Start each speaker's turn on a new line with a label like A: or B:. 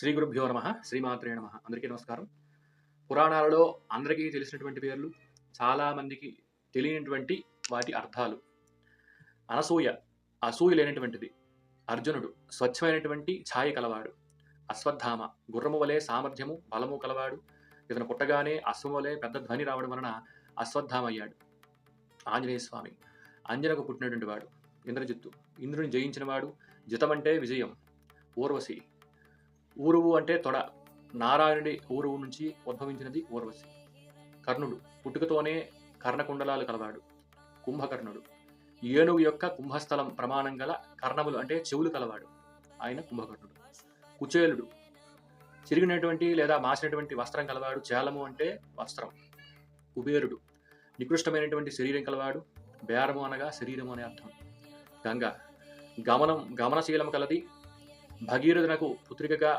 A: శ్రీ గురుభ్యో నమ శ్రీమాత్రే నమ అందరికీ నమస్కారం. పురాణాలలో అందరికీ తెలిసినటువంటి పేర్లు, చాలామందికి తెలియనటువంటి వాటి అర్థాలు. అనసూయ అసూయ లేనటువంటిది. అర్జునుడు స్వచ్ఛమైనటువంటి ఛాయ కలవాడు. అశ్వత్థామ గుర్రము వలె సామర్థ్యము బలము కలవాడు. ఇతను పుట్టగానే అశ్వం వలె పెద్ద ధ్వని రావడం వలన అశ్వత్థామ అయ్యాడు. ఆంజనేయ స్వామి అంజనకు పుట్టినటువంటి వాడు. ఇంద్రజిత్తు ఇంద్రుని జయించిన వాడు. జితమంటే విజయం. ఊర్వశి ఊరువు అంటే తొడ. నారాయణుడి ఊరువు నుంచి ఉద్భవించినది ఊర్వశి. కర్ణుడు పుట్టుకతోనే కర్ణకుండలాలు కలవాడు. కుంభకర్ణుడు ఏనుగు యొక్క కుంభస్థలం ప్రమాణం గల కర్ణములు అంటే చెవులు కలవాడు. ఆయన కుంభకర్ణుడు. కుచేలుడు చిరిగినటువంటి లేదా మాసినటువంటి వస్త్రం కలవాడు. చేలము అంటే వస్త్రం. కుబేరుడు నికృష్టమైనటువంటి శరీరం కలవాడు. బేరము అనగా శరీరము అనే అర్థం. గంగ గమనశీలము కలది. భగీరథునకు పుత్రికగా